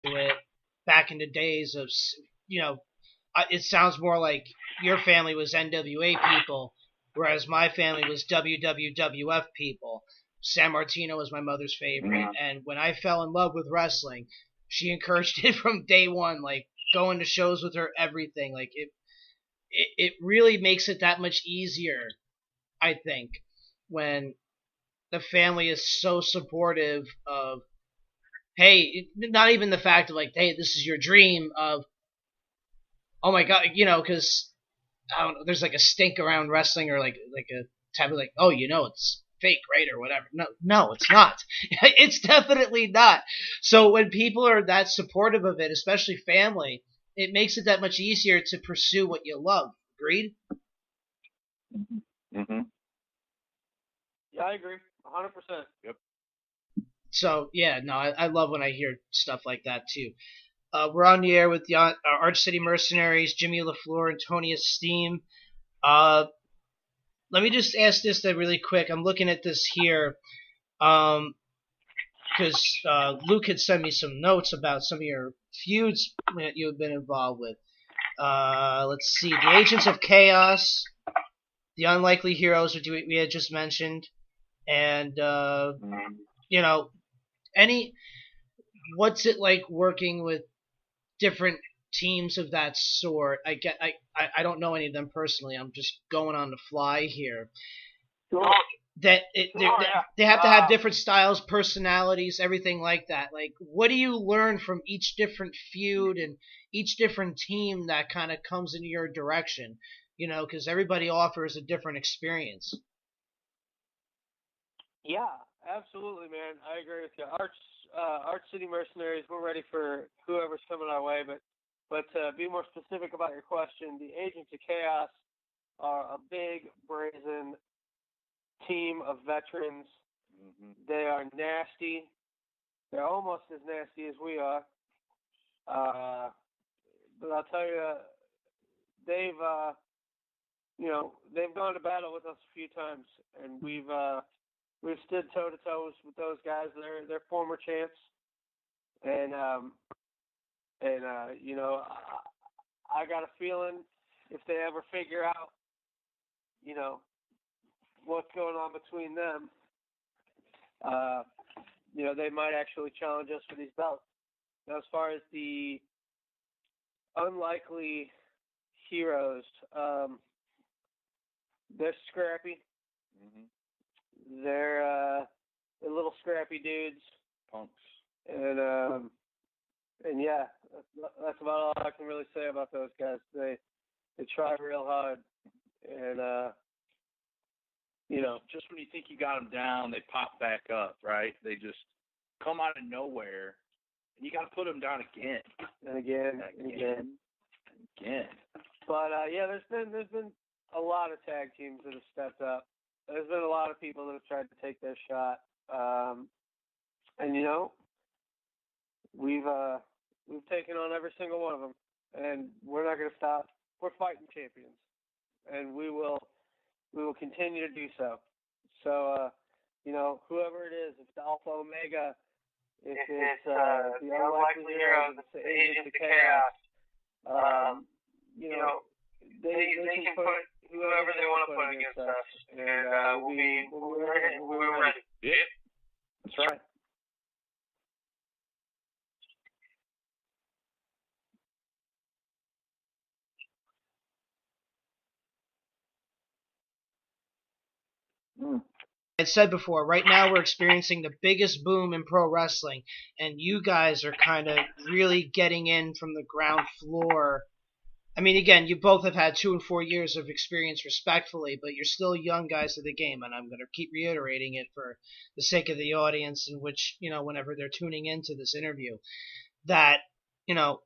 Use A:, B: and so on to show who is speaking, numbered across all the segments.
A: to it back in the days of, you know, it sounds more like your family was NWA people, whereas my family was WWF people. San Martino was my mother's favorite, and when I fell in love with wrestling, she encouraged it from day one, like going to shows with her, everything. Like it really makes it that much easier, I think, when the family is so supportive of, hey, not even the fact of like, hey, this is your dream of, oh my god, because I don't know, there's like a stink around wrestling, or like a type of like, oh, it's fake, right, or whatever. No, no, it's not. It's definitely not. So when people are that supportive of it, especially family, it makes it that much easier to pursue what you love. Agreed?
B: Mm-hmm.
C: Yeah, I agree. 100%.
B: Yep.
A: So yeah, no, I love when I hear stuff like that too. We're on the air with the Arch City Mercenaries, Jimmy LaFleur, and Tony Esteem. Uh, Let me just ask this really quick. I'm looking at this here. Because Luke had sent me some notes about some of your feuds that you have been involved with. Let's see, the Agents of Chaos, the Unlikely Heroes, which we had just mentioned, and you know, any. What's it like working with different teams of that sort? I don't know any of them personally. I'm just going on the fly here.
C: Sure.
A: That
C: Sure, yeah.
A: they have to have different styles, personalities, everything like that. Like, what do you learn from each different feud and each different team that kind of comes in your direction? Because everybody offers a different experience.
C: Yeah, absolutely, man. I agree with you. Arch City Mercenaries. We're ready for whoever's coming our way, but to be more specific about your question, the Agents of Chaos are a big, brazen team of veterans.
B: Mm-hmm.
C: They are nasty. They're almost as nasty as we are. But I'll tell you, they've they've gone to battle with us a few times, and we've stood toe to toe with those guys. They're former champs, and I got a feeling if they ever figure out you know what's going on between them, they might actually challenge us for these belts. Now, as far as the unlikely heroes, they're scrappy.
B: Mm-hmm.
C: They're little scrappy dudes,
B: Punks.
C: and yeah, that's about all I can really say about those guys. They try real hard, and
B: Just when you think you got them down, they pop back up, right? They just come out of nowhere, and you got to put them down again,
C: and again, and again,
B: and again.
C: But yeah, there's been a lot of tag teams that have stepped up. There's been a lot of people that have tried to take their shot, and we've taken on every single one of them, and we're not going to stop. We're fighting champions, and we will continue to do so. So, whoever it is, if it's Alpha Omega, if it's the Unlikely Heroes, if it's the Agents of Chaos, they can put whoever they want to put against us, and we'll be ready.
B: Yeah, that's right.
A: I said before, right now we're experiencing the biggest boom in pro wrestling, and you guys are kind of really getting in from the ground floor. I mean, again, you both have had 2 and 4 years of experience, respectfully, but you're still young guys to the game, and I'm going to keep reiterating it for the sake of the audience, in which, whenever they're tuning into this interview, that, you know,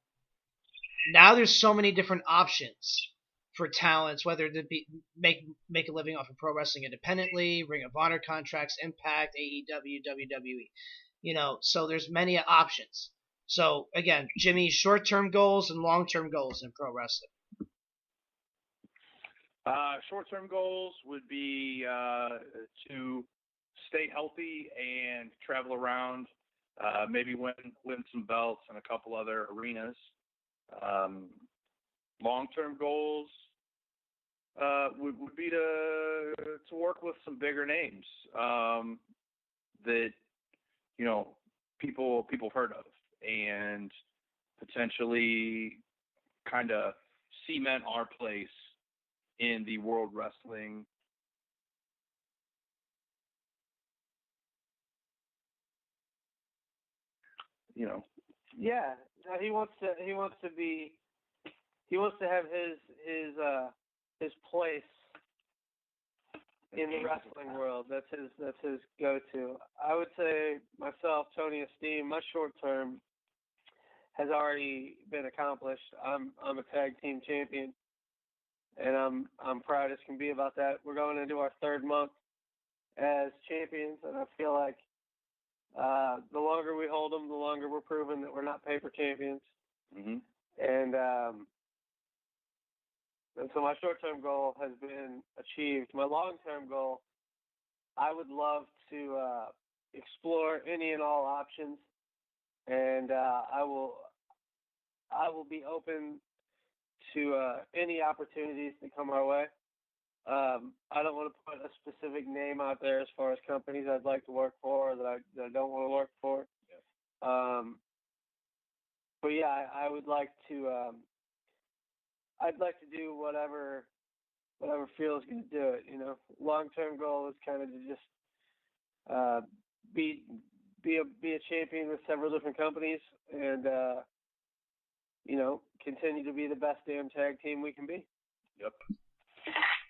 A: now there's so many different options for talents, whether to be make a living off of pro wrestling independently, Ring of Honor contracts, Impact, AEW, WWE. So there's many options. So again, Jimmy, short-term goals and long-term goals in pro wrestling.
B: Short-term goals would be to stay healthy and travel around Maybe win some belts in a couple other arenas. Long-term goals would be to work with some bigger names that people heard of, and potentially kind of cement our place in the world wrestling.
C: Yeah, no, he wants to have his place in the wrestling world. That's his go-to. I would say myself, Tony Esteem, my short term has already been accomplished. I'm a tag team champion, and I'm proud as can be about that. We're going into our third month as champions, and I feel like the longer we hold them, the longer we're proving that we're not paper champions.
B: Mm-hmm.
C: And so my short-term goal has been achieved. My long-term goal, I would love to explore any and all options, and I will be open to any opportunities that come our way. I don't want to put a specific name out there as far as companies I'd like to work for or that I don't want to work for. Yeah. But yeah, I would like to. I'd like to do whatever feels good to do it. Long-term goal is kind of to just be a champion with several different companies, and continue to be the best damn tag team we can be.
B: Yep.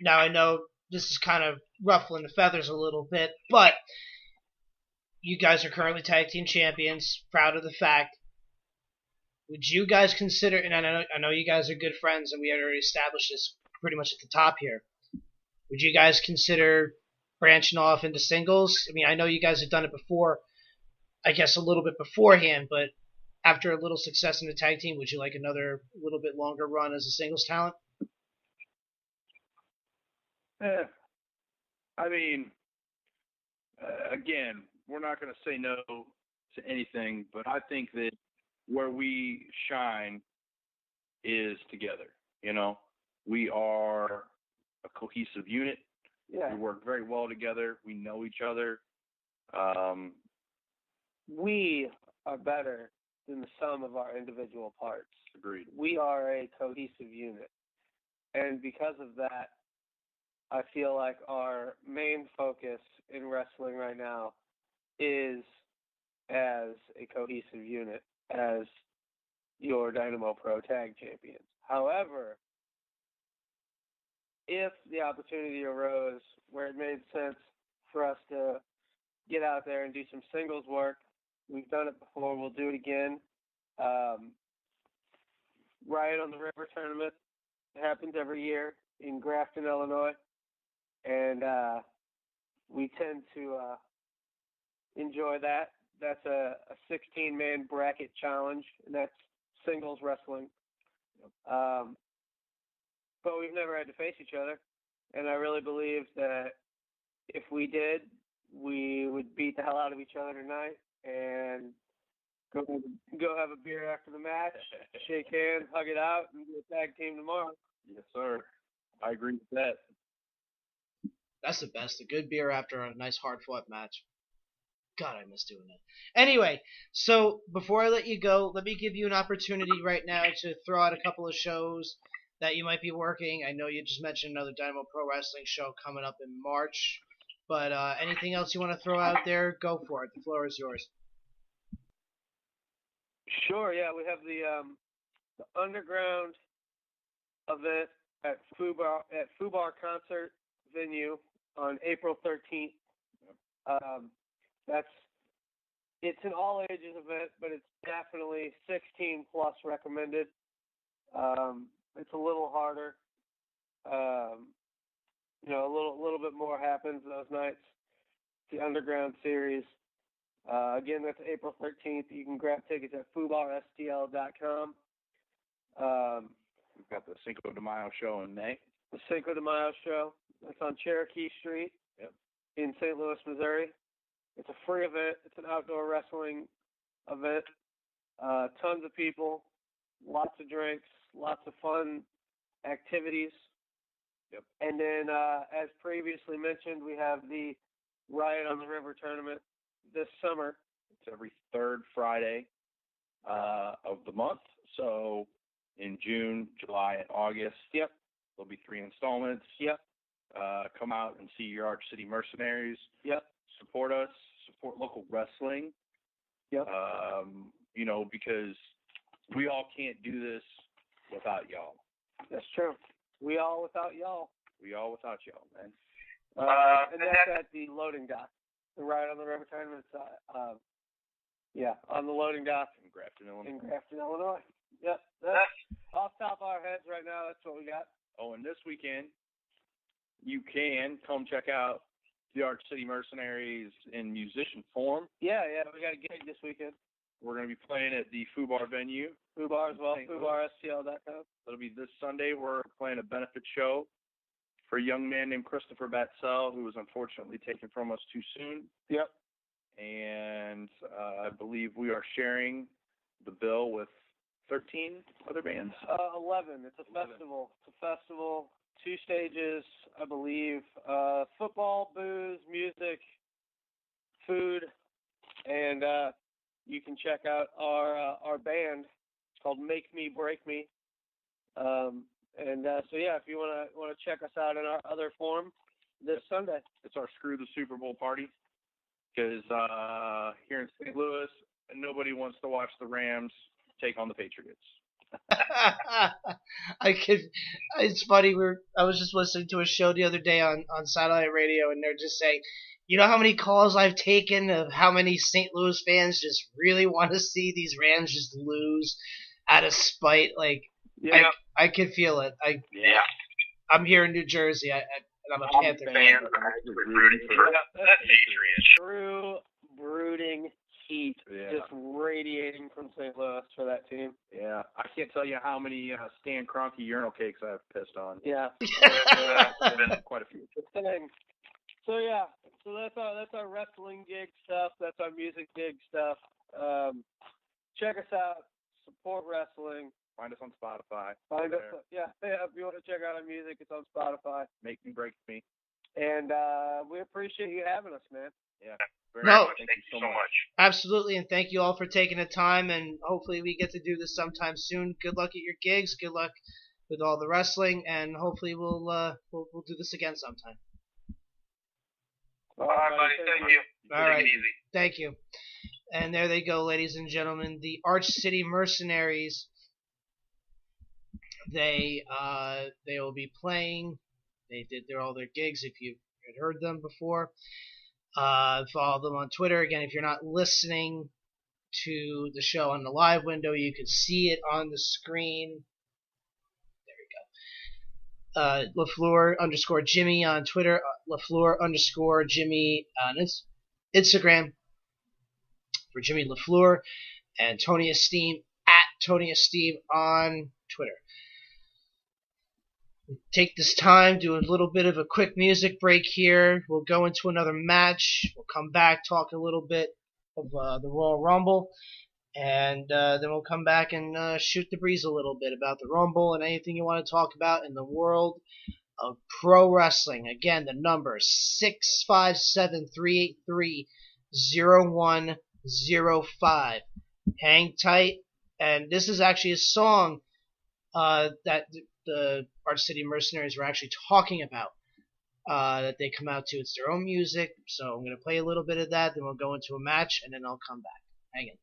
A: Now, I know this is kind of ruffling the feathers a little bit, but you guys are currently tag team champions. Proud of the fact. Would you guys consider, and I know you guys are good friends, and we had already established this pretty much at the top here, would you guys consider branching off into singles? I mean, I know you guys have done it before, I guess a little bit beforehand, but after a little success in the tag team, would you like another little bit longer run as a singles talent?
B: I mean, again, we're not going to say no to anything, but I think that where we shine is together. We are a cohesive unit.
C: Yeah.
B: We work very well together. We know each other.
C: We are better than the sum of our individual parts.
B: Agreed.
C: We are a cohesive unit. And because of that, I feel like our main focus in wrestling right now is as a cohesive unit, as your Dynamo Pro Tag Champions. However, if the opportunity arose where it made sense for us to get out there and do some singles work, we've done it before, we'll do it again. Riot on the River tournament happens every year in Grafton, Illinois, and we tend to enjoy that. That's a 16-man bracket challenge, and that's singles wrestling. But we've never had to face each other, and I really believe that if we did, we would beat the hell out of each other tonight and go have a beer after the match, shake hands, hug it out, and do a tag team tomorrow.
B: Yes, sir. I agree with that.
A: That's the best. A good beer after a nice hard-fought match. God, I miss doing that. Anyway, so before I let you go, let me give you an opportunity right now to throw out a couple of shows that you might be working. I know you just mentioned another Dynamo Pro Wrestling show coming up in March, but anything else you want to throw out there, go for it. The floor is yours.
C: Sure, yeah. We have the underground event at Fubar Concert Venue on April 13th. It's an all ages event, but it's definitely 16 plus recommended. It's a little harder. A little bit more happens those nights. The Underground Series. Again, that's April 13th. You can grab tickets at FubarSTL.com.
B: We've got the Cinco de Mayo show in May.
C: The Cinco de Mayo show. That's on Cherokee Street in St. Louis, Missouri. It's a free event. It's an outdoor wrestling event. Tons of people, lots of drinks, lots of fun activities.
B: Yep.
C: And then, as previously mentioned, we have the Riot on the River tournament this summer.
B: It's every third Friday of the month. So in June, July, and August,
C: Yep.
B: there'll be 3 installments.
C: Yep.
B: Come out and see your Arch City Mercenaries.
C: Yep.
B: Support us. Support local wrestling.
C: Yep.
B: You know, because we all can't do this without y'all.
C: That's true. We all without y'all.
B: We all without y'all, man.
C: And that's at the loading dock. The Riot on the River tournament. On the loading dock
B: In Grafton, Illinois.
C: in Grafton, Illinois. Yep. That's off the top of our heads right now. That's what we got.
B: Oh, and this weekend, you can come check out the Arch City Mercenaries in musician form.
C: Yeah. We got a gig this weekend.
B: We're going to be playing at the Foo Bar venue.
C: Foo Bar as well.
B: St. Louis.
C: FooBarSTL.com.
B: It'll be this Sunday. We're playing a benefit show for a young man named Christopher Batzell, who was unfortunately taken from us too soon.
C: Yep.
B: And I believe we are sharing the bill with 13 other bands.
C: 11. It's a
B: 11.
C: festival. It's a festival. 2 stages, I believe. Football, booze, music, food, and you can check out our band. It's called Make Me Break Me. If you wanna check us out in our other form this Sunday.
B: It's our Screw the Super Bowl party. Because here in St. Louis, nobody wants to watch the Rams take on the Patriots.
A: It's funny. I was just listening to a show the other day on satellite radio, and they're just saying, you know how many calls I've taken of how many St. Louis fans just really want to see these Rams just lose out of spite. Like,
C: Yeah.
A: I can feel it. I'm here in New Jersey, and I'm a Panther fan.
C: True brooding heat just radiating from St. Louis for that team.
B: Yeah, I can't tell you how many Stan Kroenke urinal cakes I've pissed on.
C: Yeah.
B: Been quite a few.
C: So that's our wrestling gig stuff. That's our music gig stuff. Check us out. Support wrestling.
B: Find us on Spotify.
C: Find us. Yeah. If you want to check out our music, it's on Spotify.
B: Make Me Break Me.
C: And we appreciate you having us, man.
B: Yeah.
A: No,
B: thank you so much.
A: Absolutely, and thank you all for taking the time, and hopefully we get to do this sometime soon. Good luck at your gigs. Good luck with all the wrestling, and hopefully we'll do this again sometime.
C: All right, buddy. Thank you.
A: All right. Thank you. And there they go, ladies and gentlemen. The Arch City Mercenaries. They will be playing. They did all their gigs. If you had heard them before, follow them on Twitter. Again, if you're not listening to the show on the live window, you can see it on the screen. There we go. LaFleur_Jimmy on Twitter. LaFleur_Jimmy on Instagram for Jimmy LaFleur, and Tony Esteem at Tony Esteem on Twitter. Take this time, do a little bit of a quick music break here. We'll go into another match. We'll come back, talk a little bit of the Royal Rumble, and then we'll come back and shoot the breeze a little bit about the Rumble and anything you want to talk about in the world of pro wrestling. Again, the number 657-383-0105. Hang tight, and this is actually a song that the Arch City Mercenaries were actually talking about, that they come out to. It's their own music, so I'm going to play a little bit of that, then we'll go into a match, and then I'll come back. Hang in.